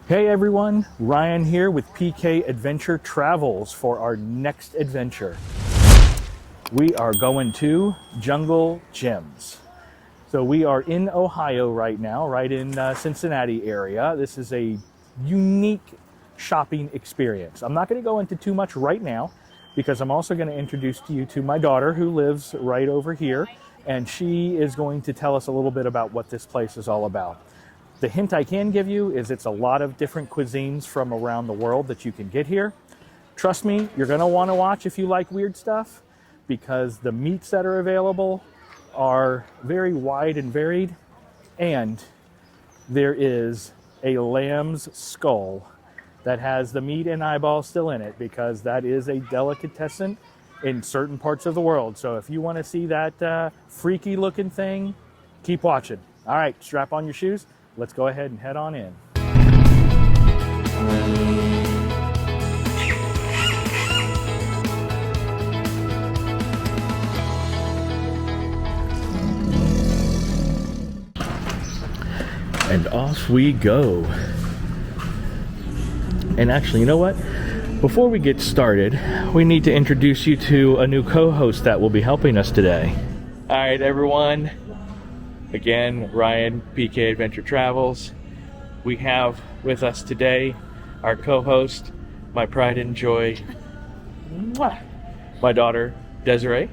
Hey everyone, Ryan here with PK Adventure Travels for our next adventure. We are going to Jungle Gyms. So we are in Ohio right now, right in Cincinnati area. This is a unique shopping experience. I'm not going to go into too much right now because I'm also going to introduce you to my daughter who lives right over here, and she is going to tell us a little bit about what this place is all about. The hint I can give you is it's a lot of different cuisines from around the world that you can get here. Trust me, you're going to want to watch if you like weird stuff because the meats that are available are very wide and varied. And there is a lamb's skull that has the meat and eyeball still in it because that is a delicatessen in certain parts of the world. So if you want to see that freaky looking thing, keep watching. All right, strap on your shoes. Let's go ahead and head on in. And off we go. And actually, you know what? Before we get started, we need to introduce you to a new co-host that will be helping us today. All right, everyone. Again, Ryan, PK Adventure Travels. We have with us today our co-host, my pride and joy, my daughter, Desiree.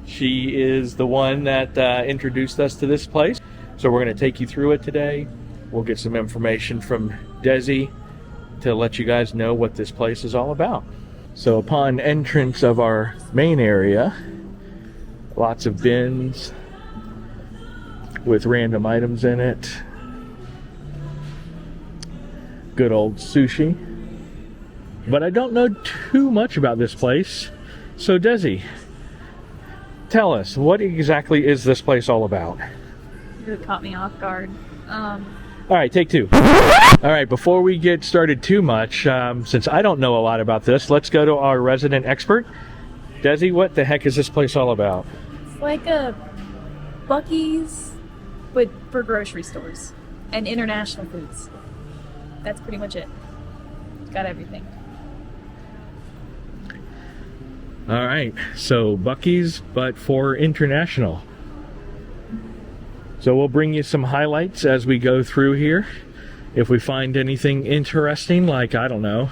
She is the one that introduced us to this place. So we're going to take you through it today. We'll get some information from Desi to let you guys know what this place is all about. So upon entrance of our main area, lots of bins with random items in it. Good old sushi. But I don't know too much about this place. So Desi, tell us, what exactly is this place all about? You caught me off guard. All right, take two. All right, before we get started too much, since I don't know a lot about this, let's go to our resident expert. Desi, what the heck is this place all about? It's like a Buc-ee's, but for grocery stores and international foods. That's pretty much it. Got everything. All right, so Buc-ee's, but for international. So we'll bring you some highlights as we go through here. If we find anything interesting, like, I don't know,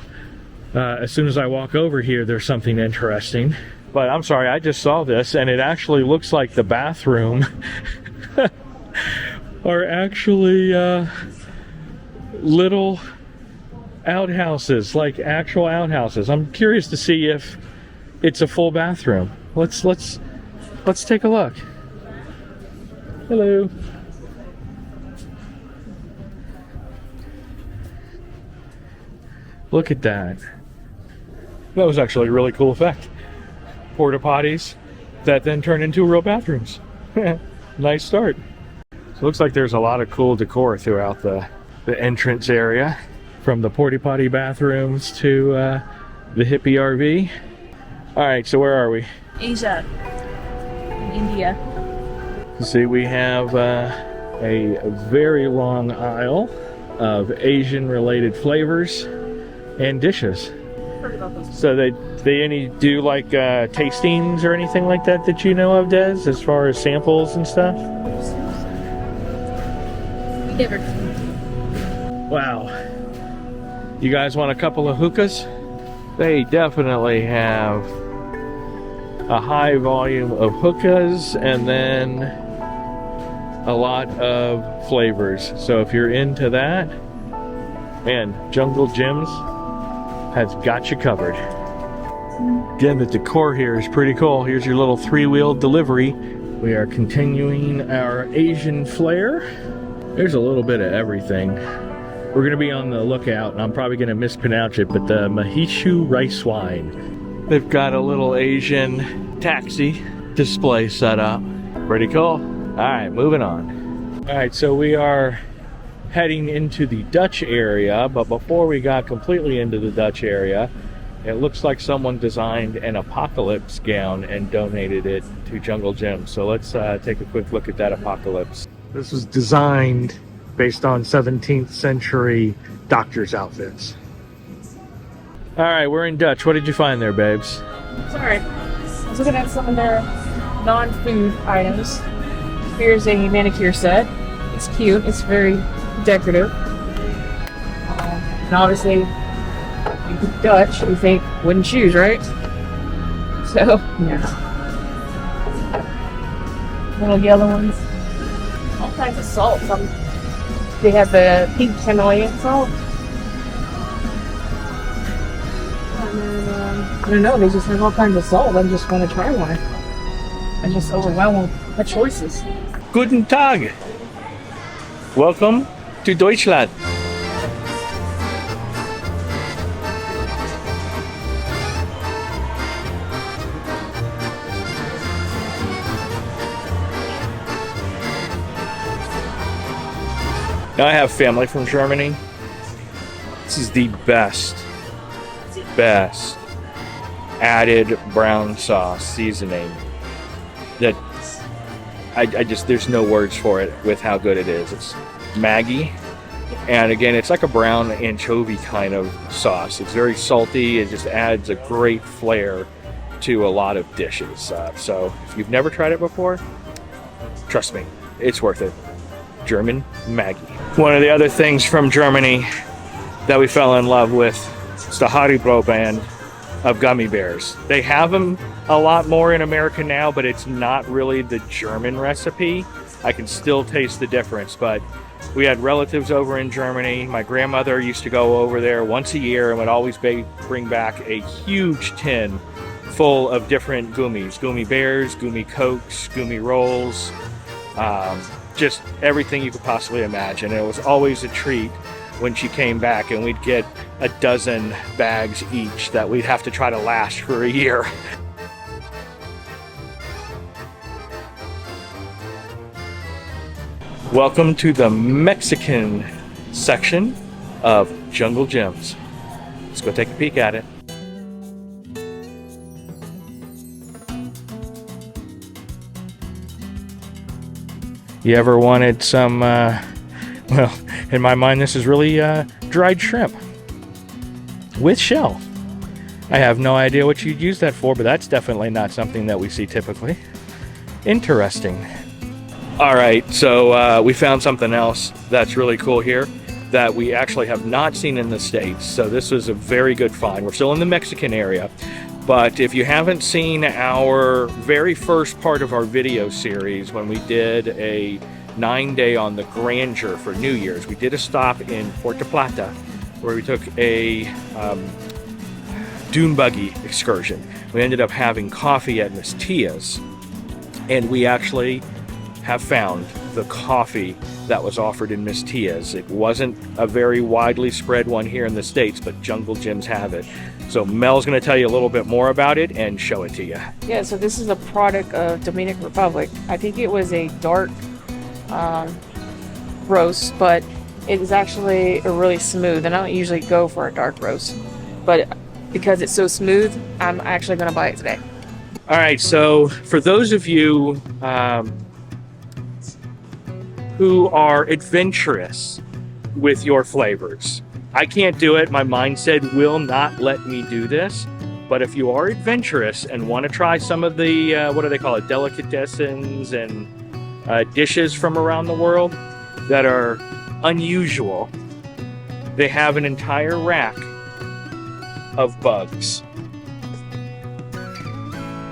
as soon as I walk over here, there's something interesting. But I'm sorry, I just saw this, and it actually looks like the bathroom are actually little outhouses, like actual outhouses. I'm curious to see if it's a full bathroom. Let's take a look. Hello. Look at that. That was actually a really cool effect. Porta potties that then turn into real bathrooms. Nice start. So it looks like there's a lot of cool decor throughout the entrance area, from the Port-a-potty Bathrooms to the hippie RV. All right, so where are we? Asia. India. See, we have a very long aisle of Asian-related flavors and dishes. Heard about those. So they any do like tastings or anything like that you know of, Des, as far as samples and stuff? We never. Wow. You guys want a couple of hookahs? They definitely have a high volume of hookahs and then a lot of flavors. So if you're into that, man, Jungle Gyms has got you covered. Again, the decor here is pretty cool. Here's your little three-wheel delivery. We are continuing our Asian flair. There's a little bit of everything. We're going to be on the lookout, and I'm probably going to mispronounce it, but the Mahishu rice wine. They've got a little Asian taxi display set up. Pretty cool. All right, moving on. All right, so we are heading into the Dutch area, but before we got completely into the Dutch area, it looks like someone designed an apocalypse gown and donated it to Jungle Gyms. So let's take a quick look at that apocalypse. This was designed based on 17th century doctor's outfits. All right, we're in Dutch. What did you find there, babes? Sorry. I was looking at some of their non-food items. Here's a manicure set. It's cute. It's very decorative. And obviously, Dutch, you think wooden shoes, right? So, yeah. Little yellow ones. All kinds of salt. They have the pink Himalayan salt. And then, I don't know, they just have all kinds of salt. I just want to try one. I'm just overwhelmed with the choices. Guten Tag. Welcome to Deutschland. Now I have family from Germany. This is the best added brown sauce seasoning that I just, there's no words for it with how good it is. It's Maggi, and again, it's like a brown anchovy kind of sauce. It's very salty. It just adds a great flair to a lot of dishes. So if you've never tried it before, trust me, it's worth it. German Maggi. One of the other things from Germany that we fell in love with is the Haribo brand of gummy bears. They have them a lot more in America now, but it's not really the German recipe. I can still taste the difference, but we had relatives over in Germany. My grandmother used to go over there once a year and would always bring back a huge tin full of different gummies. Gummy bears, gummy cokes, gummy rolls, just everything you could possibly imagine. And it was always a treat when she came back, and we'd get a dozen bags each that we'd have to try to last for a year. Welcome to the Mexican section of Jungle Gyms. Let's go take a peek at it. You ever wanted some, well, in my mind, this is really dried shrimp with shell. I have no idea what you'd use that for, but that's definitely not something that we see typically. Interesting. All right, so we found something else that's really cool here that we actually have not seen in the States. So this was a very good find. We're still in the Mexican area. But if you haven't seen our very first part of our video series, when we did a 9-day on the Grandeur for New Year's, we did a stop in Port-a-potty where we took a dune buggy excursion. We ended up having coffee at Miss Tia's, and we actually have found the coffee that was offered in Miss Tia's. It wasn't a very widely spread one here in the States, but Jungle Gyms have it. So Mel's going to tell you a little bit more about it and show it to you. Yeah, so this is a product of Dominican Republic. I think it was a dark roast, but it is actually really smooth. And I don't usually go for a dark roast, but because it's so smooth, I'm actually going to buy it today. All right, so for those of you who are adventurous with your flavors, I can't do it. My mindset will not let me do this. But if you are adventurous and want to try some of the, what do they call it, delicatessens and dishes from around the world that are unusual, they have an entire rack of bugs.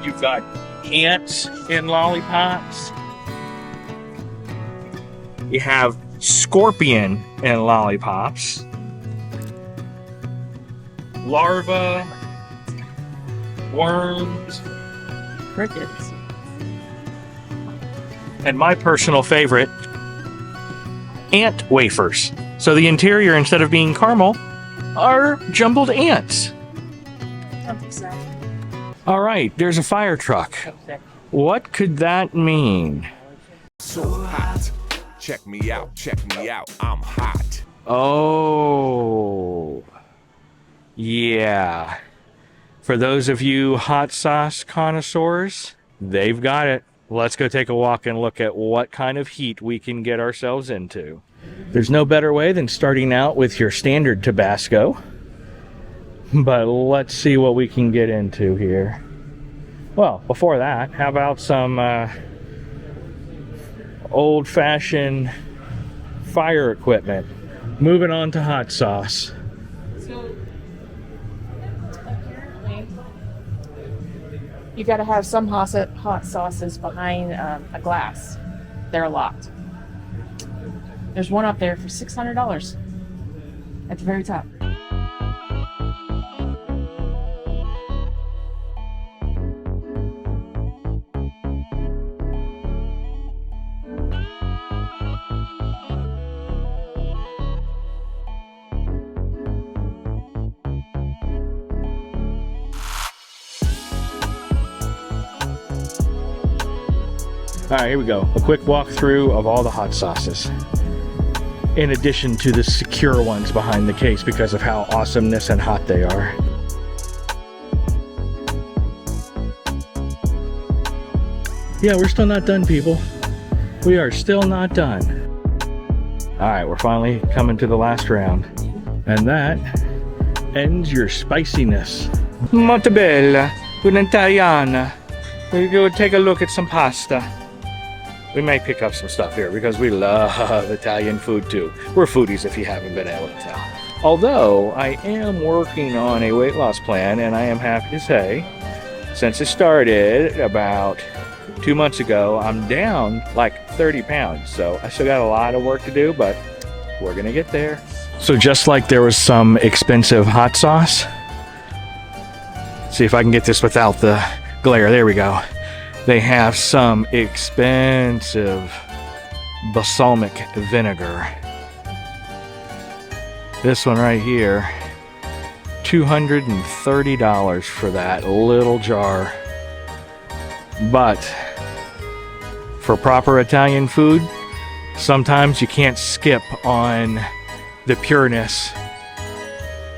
You've got ants in lollipops. You have scorpion in lollipops. Larvae, worms, Crickets. and my personal favorite, ant wafers. So the interior, instead of being caramel, are jumbled ants. I don't think so. All right, there's a fire truck. What could that mean? So hot. Check me out, I'm hot. Oh, yeah. For those of you hot sauce connoisseurs, they've got it. Let's go take a walk and look at what kind of heat we can get ourselves into. There's no better way than starting out with your standard Tabasco. But let's see what we can get into here. Well, before that, how about some old-fashioned fire equipment? Moving on to hot sauce. So, apparently, you got to have some hot sauces behind a glass. They're locked. There's one up there for $600 at the very top. All right, here we go. A quick walkthrough of all the hot sauces. In addition to the secure ones behind the case because of how awesomeness and hot they are. Yeah, we're still not done, people. We are still not done. All right, we're finally coming to the last round. And that ends your spiciness. Molto bella, un'italiana. We go take a look at some pasta. We may pick up some stuff here because we love Italian food too. We're foodies if you haven't been able to tell. Although I am working on a weight loss plan, and I am happy to say, since it started about 2 months ago, I'm down like 30 pounds. So I still got a lot of work to do, but we're gonna get there. So just like there was some expensive hot sauce, see if I can get this without the glare. There we go. They have some expensive balsamic vinegar. This one right here, $230 for that little jar. But for proper Italian food, sometimes you can't skip on the pureness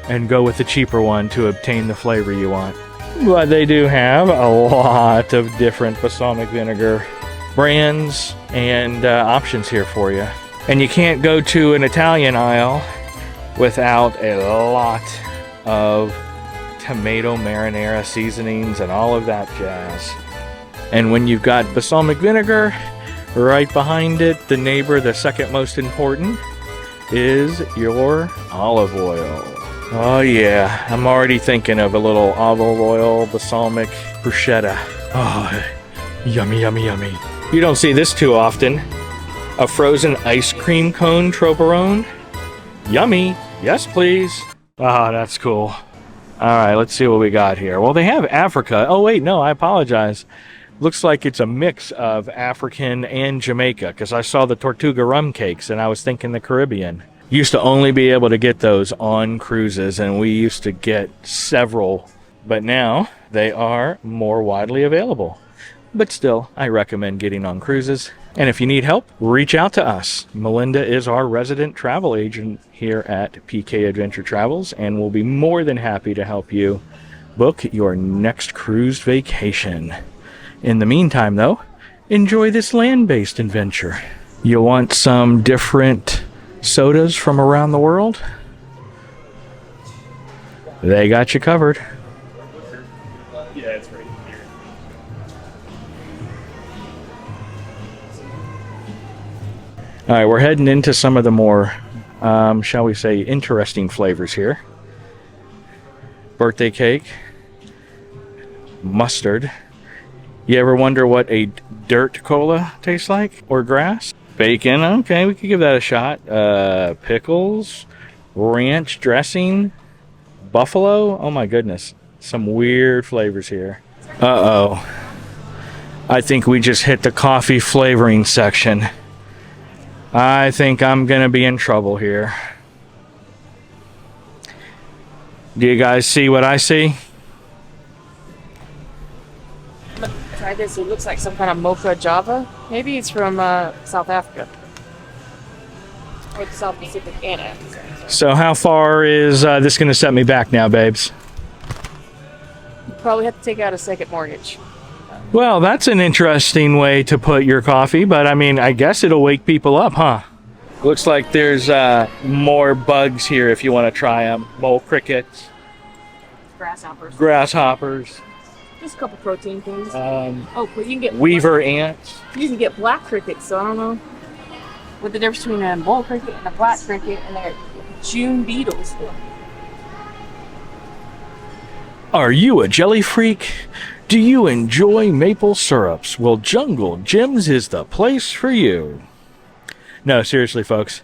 and go with the cheaper one to obtain the flavor you want. But they do have a lot of different balsamic vinegar brands and options here for you. And you can't go to an Italian aisle without a lot of tomato marinara seasonings and all of that jazz. And when you've got balsamic vinegar, right behind it, the neighbor, the second most important, is your olive oil. Oh yeah, I'm already thinking of a little olive oil, balsamic bruschetta. Oh, yummy, yummy, yummy. You don't see this too often. A frozen ice cream cone troperon. Yummy, yes please. Ah, that's cool. All right, let's see what we got here. Well, they have Africa. Oh wait, no, I apologize. Looks like it's a mix of African and Jamaica, because I saw the Tortuga rum cakes and I was thinking the Caribbean. Used to only be able to get those on cruises, and we used to get several, but now they are more widely available. But still, I recommend getting on cruises. And if you need help, reach out to us. Melinda is our resident travel agent here at PK Adventure Travels, and we'll be more than happy to help you book your next cruise vacation. In the meantime, though, enjoy this land-based adventure. You want some different sodas from around the world? They got you covered. Yeah, it's right here. All right, we're heading into some of the more, shall we say, interesting flavors here. Birthday cake, mustard. You ever wonder what a dirt cola tastes like? Or grass? Bacon, okay, we could give that a shot. Pickles, ranch dressing, buffalo. Oh my goodness, some weird flavors here. Uh-oh. I think we just hit the coffee flavoring section. I think I'm gonna be in trouble here. Do you guys see what I see? Try this. It looks like some kind of mocha java. Maybe it's from South Africa. Or the South Pacific and Africa. So how far is this going to set me back now, babes? You probably have to take out a second mortgage. Well, that's an interesting way to put your coffee, but I mean, I guess it'll wake people up, huh? Looks like there's more bugs here if you want to try them. Mole crickets, grasshoppers, Just a couple protein things. um, But you can get weaver ants. You can get black crickets, so I don't know what the difference between a mole cricket and a black cricket, and they're June beetles. Are you a jelly freak? Do you enjoy maple syrups? Well, Jungle Jim's is the place for you. No, seriously, folks.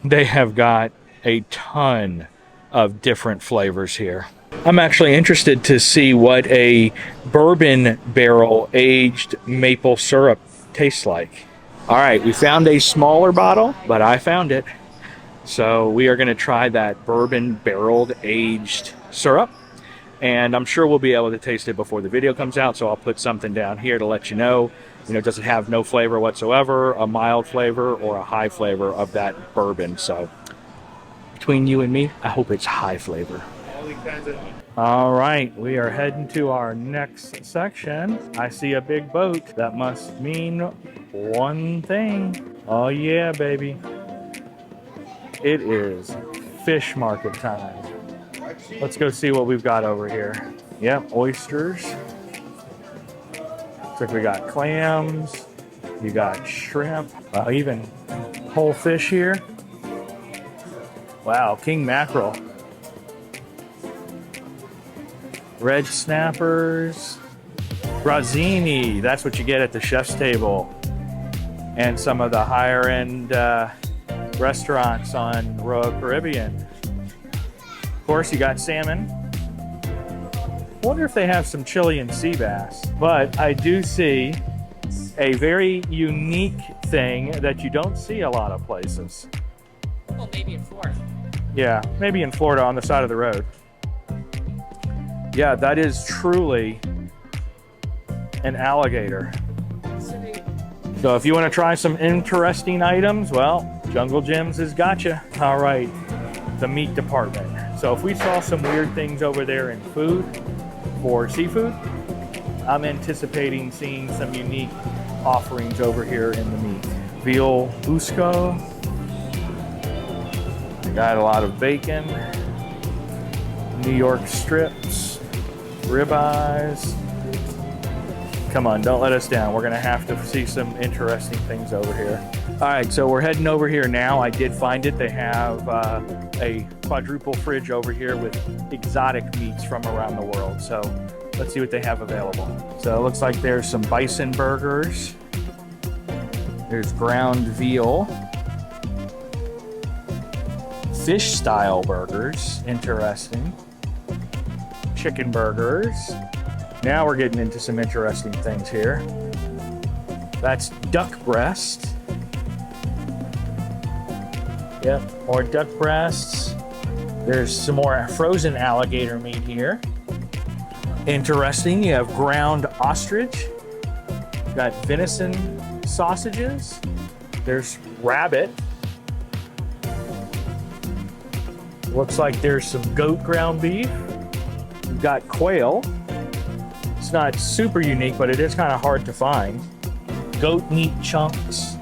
They have got a ton of different flavors here. I'm actually interested to see what a bourbon barrel aged maple syrup tastes like. All right, we found a smaller bottle, but I found it. So we are going to try that bourbon barreled aged syrup. And I'm sure we'll be able to taste it before the video comes out, so I'll put something down here to let you know, does it have no flavor whatsoever, a mild flavor, or a high flavor of that bourbon. So between you and me, I hope it's high flavor. All right, we are heading to our next section. I see a big boat. That must mean one thing. Oh yeah, baby. It is fish market time. Let's go see what we've got over here. Yep, oysters. Looks like we got clams. You got shrimp. Even whole fish here. Wow, king mackerel. Red snappers. Brazzini. That's what you get at the chef's table. And some of the higher end restaurants on Royal Caribbean. Of course, you got salmon. Wonder if they have some Chilean sea bass. But I do see a very unique thing that you don't see a lot of places. Well, maybe in Florida. Yeah, maybe in Florida on the side of the road. Yeah, that is truly an alligator. So if you want to try some interesting items, well, Jungle Jim's has got you. All right, the meat department. So if we saw some weird things over there in food for seafood, I'm anticipating seeing some unique offerings over here in the meat. Veal busco. Got a lot of bacon. New York strips. Ribeyes. Come on, don't let us down. We're gonna have to see some interesting things over here. All right, so we're heading over here now. I did find it. They have a quadruple fridge over here with exotic meats from around the world. So let's see what they have available. So it looks like there's some bison burgers. There's ground veal. Fish style burgers, interesting. Chicken burgers. Now we're getting into some interesting things here. That's duck breast. Yep, more duck breasts. There's some more frozen alligator meat here. Interesting, you have ground ostrich. You've got venison sausages. There's rabbit. Looks like there's some goat ground beef. You've got quail. It's not super unique, but it is kind of hard to find. Goat meat chunks,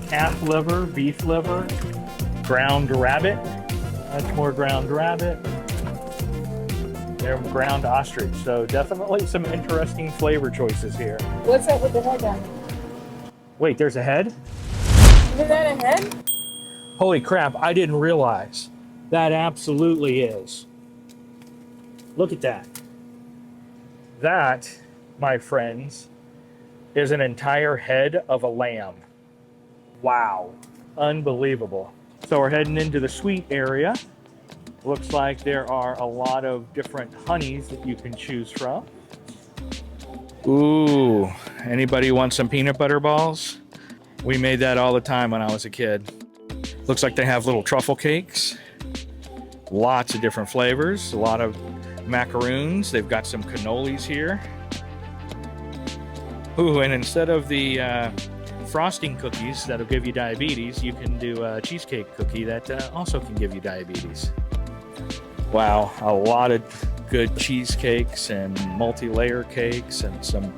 calf liver, beef liver, ground rabbit. That's more ground rabbit. They're ground ostrich. So definitely some interesting flavor choices here. What's that with the head down? Wait, there's a head? Is that a head? Holy crap, I didn't realize. That absolutely is. Look at that. That, my friends, is an entire head of a lamb. Wow, unbelievable. So we're heading into the sweet area. Looks like there are a lot of different honeys that you can choose from. Ooh, anybody want some peanut butter balls? We made that all the time when I was a kid. Looks like they have little truffle cakes. Lots of different flavors, a lot of macaroons. They've got some cannolis here. Ooh, and instead of the frosting cookies that'll give you diabetes, you can do a cheesecake cookie that also can give you diabetes. Wow, a lot of good cheesecakes and multi-layer cakes and some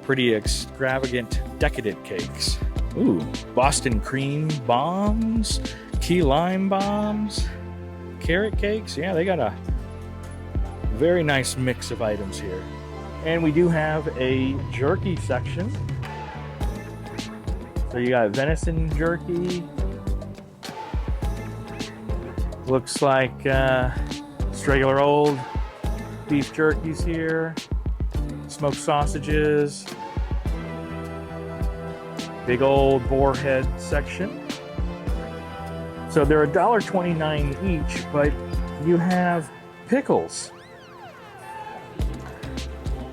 pretty extravagant, decadent cakes. Ooh, Boston cream bombs, key lime bombs, carrot cakes. Yeah, they got a very nice mix of items here. And we do have a jerky section. So you got venison jerky. Looks like just regular old beef jerkies here. Smoked sausages. Big old boar head section. So they're $1.29 each, but you have pickles.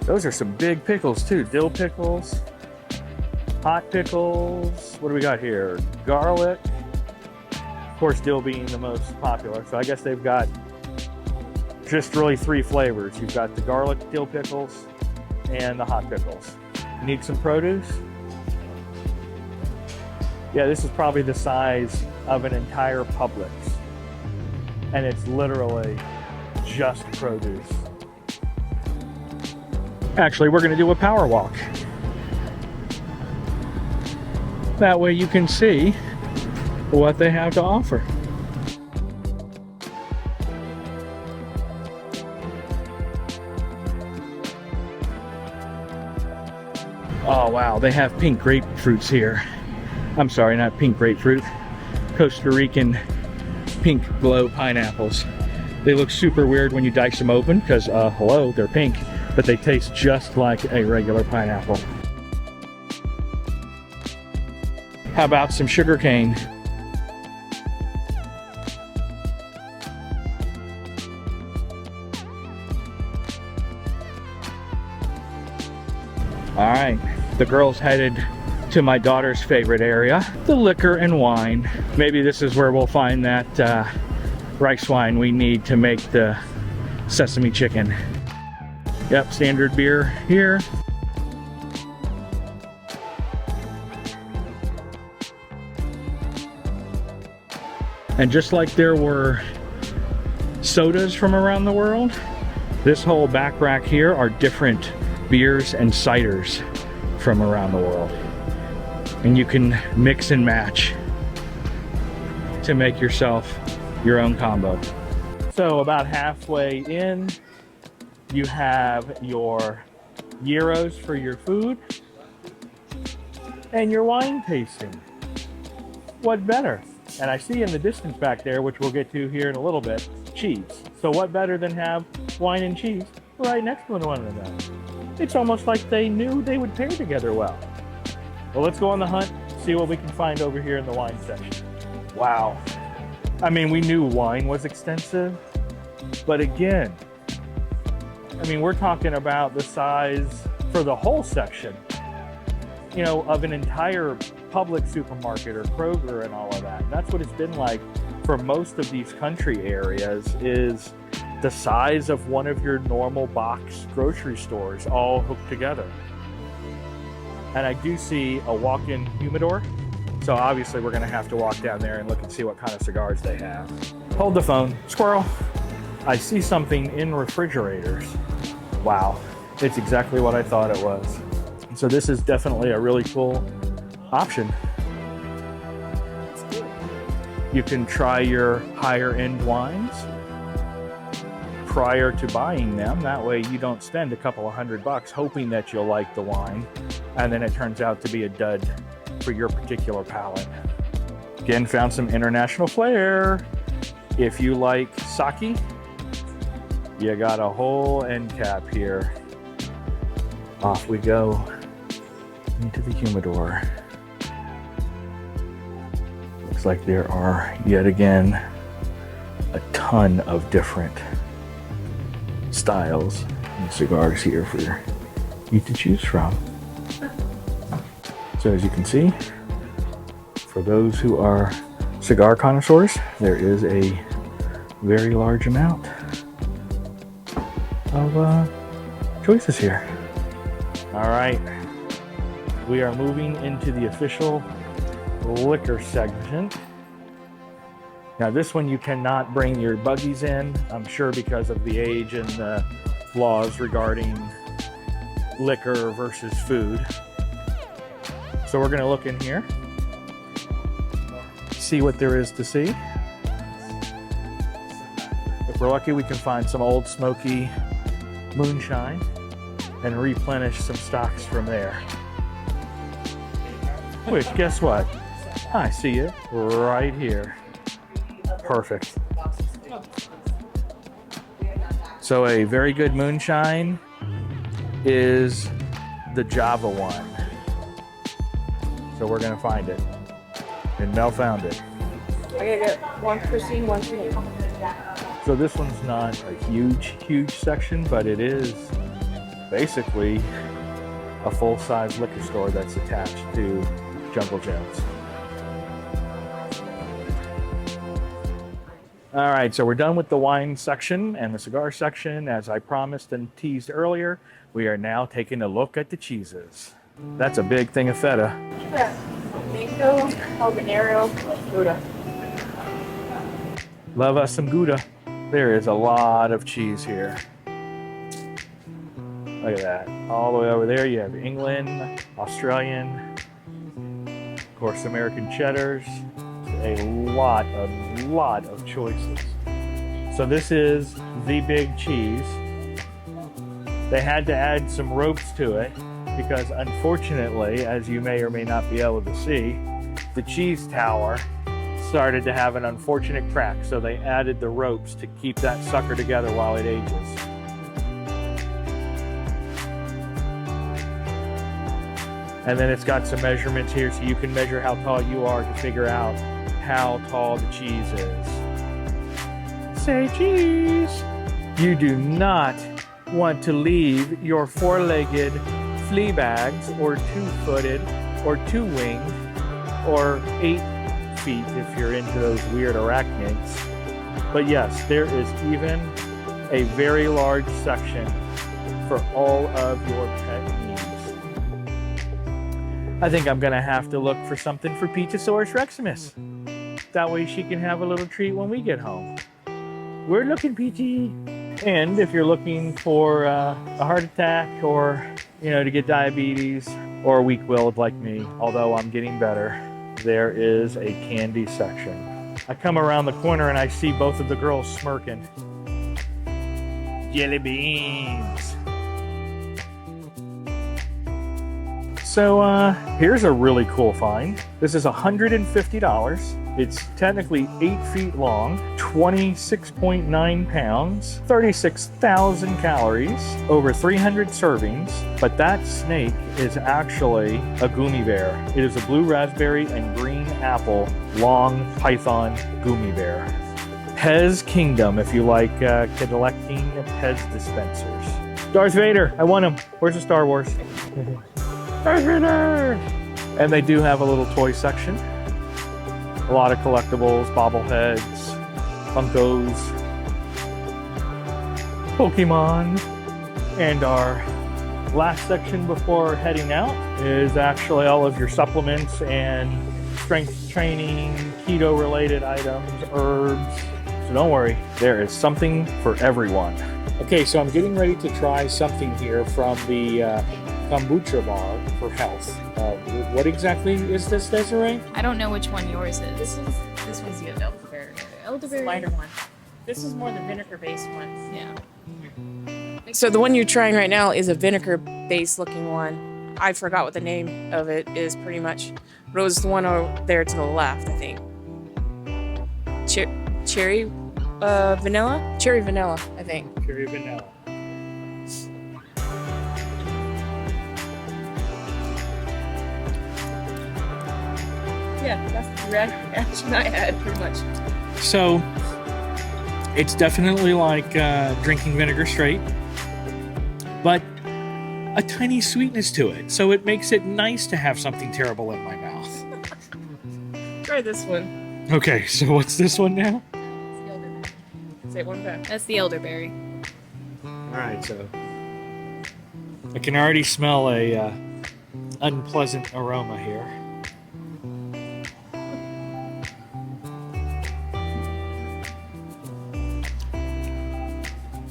Those are some big pickles too. Dill pickles, hot pickles. What do we got here? Garlic. Of course, dill being the most popular. So I guess they've got just really 3 flavors. You've got the garlic dill pickles and the hot pickles. You need some produce? Yeah, this is probably the size of an entire Publix. And it's literally just produce. Actually, we're gonna do a power walk. That way you can see what they have to offer. Oh wow, they have pink grapefruits here. I'm sorry, not pink grapefruit. Costa Rican pink glow pineapples. They look super weird when you dice them open because, hello, they're pink, but they taste just like a regular pineapple. How about some sugar cane? All right, the girls headed to my daughter's favorite area, the liquor and wine. Maybe this is where we'll find that rice wine we need to make the sesame chicken. Yep, standard beer here. And just like there were sodas from around the world, this whole back rack here are different beers and ciders from around the world. And you can mix and match to make yourself your own combo. So about halfway in, you have your gyros for your food and your wine tasting. What better? And I see in the distance back there, which we'll get to here in a little bit, cheese. So what better than have wine and cheese right next to one another? It's almost like they knew they would pair together well. Well, let's go on the hunt, see what we can find over here in the wine section. Wow. I mean, we knew wine was extensive, but again, I mean, we're talking about the size for the whole section, you know, of an entire Publix supermarket or Kroger and all of that. That's what it's been like for most of these country areas, is the size of one of your normal box grocery stores all hooked together. And I do see a walk-in humidor, so obviously we're gonna have to walk down there and look and see what kind of cigars they have. Hold the phone, squirrel. I see something in refrigerators. Wow, it's exactly what I thought it was. So this is definitely a really cool option. You can try your higher end wines prior to buying them. That way you don't spend a couple of $100 hoping that you'll like the wine, and then it turns out to be a dud for your particular palate. Again, found some international flair. If you like sake, you got a whole end cap here. Off we go into the humidor. Looks like there are yet again a ton of different styles and cigars here for you to choose from. So as you can see, for those who are cigar connoisseurs, there is a very large amount of choices here. All right, we are moving into the official liquor segment. Now this one you cannot bring your buggies in, I'm sure because of the age and the laws regarding liquor versus food. So we're gonna look in here. see what there is to see. If we're lucky, we can find some old smoky moonshine and replenish some stocks from there. Which, guess what? I see it right here. Perfect. So a very good moonshine is the Java one. So we're gonna find it. And Mel found it. I gotta get one Christine, one for me. So this one's not a huge section, but it is basically a full-size liquor store that's attached to Jungle Gems. All right, so we're done with the wine section and the cigar section. As I promised and teased earlier, we are now taking a look at the cheeses. That's a big thing of feta. Mango, habanero, Gouda. Love us some Gouda. There is a lot of cheese here. Look at that. All the way over there, you have England, Australian, of course, American cheddars. A lot of choices. So this is the big cheese. They had to add some ropes to it because unfortunately, as you may or may not be able to see, the cheese tower started to have an unfortunate crack. So they added the ropes to keep that sucker together while it ages. And then it's got some measurements here so you can measure how tall you are to figure out how tall the cheese is. Say cheese! You do not want to leave your four-legged flea bags or two-footed or two-winged or 8 feet if you're into those weird arachnids. But yes, there is even a very large section for all of your pet needs. I think I'm gonna have to look for something for Peachosaurus Reximus. That way she can have a little treat when we get home. We're looking peachy. And if you're looking for a heart attack or, to get diabetes or weak-willed like me, although I'm getting better, there is a candy section. I come around the corner and I see both of the girls smirking. Jelly beans. So here's a really cool find. This is $150. It's technically 8 feet long, 26.9 pounds, 36,000 calories, over 300 servings, but that snake is actually a gummy bear. It is a blue raspberry and green apple long python gummy bear. Pez Kingdom, if you like collecting Pez dispensers. Darth Vader, I want him. Where's the Star Wars? Darth Vader! And they do have a little toy section. A lot of collectibles, bobbleheads, Funkos, Pokemon. And our last section before heading out is actually all of your supplements and strength training, keto related items, herbs. So don't worry, there is something for everyone. Okay, so I'm getting ready to try something here from the kombucha bar for health. What exactly is this, Desiree? I don't know which one yours is. This one's the elderberry. Elderberry. Lighter one. This is more the vinegar-based one. Yeah. So the one you're trying right now is a vinegar-based looking one. I forgot what the name of it is pretty much. But it was the one over there to the left, I think. Cherry vanilla? Cherry vanilla, I think. Cherry vanilla. Yeah, that's the reaction I had, pretty much. So, it's definitely like drinking vinegar straight, but a tiny sweetness to it. So it makes it nice to have something terrible in my mouth. Try this one. Okay, so what's this one now? Say it one back. That's the elderberry. All right, so I can already smell a unpleasant aroma here.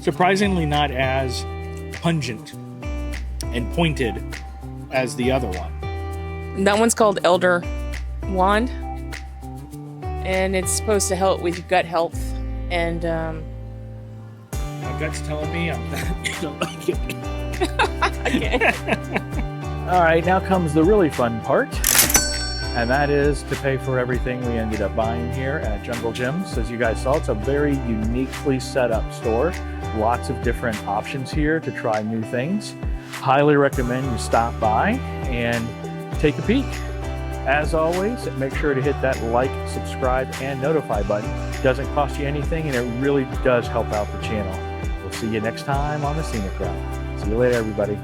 Surprisingly not as pungent and pointed as the other one. And that one's called Elder Wand. and it's supposed to help with gut health. And My gut's telling me I'm not gonna like it. okay. All right, now comes the really fun part, and that is to pay for everything we ended up buying here at Jungle Gyms. As you guys saw, it's a very uniquely set up store. Lots of different options here to try new things. Highly recommend you stop by and take a peek. As always, make sure to hit that like, subscribe, and notify button. It doesn't cost you anything, and it really does help out the channel. We'll see you next time on the Scenic Route. See you later, everybody.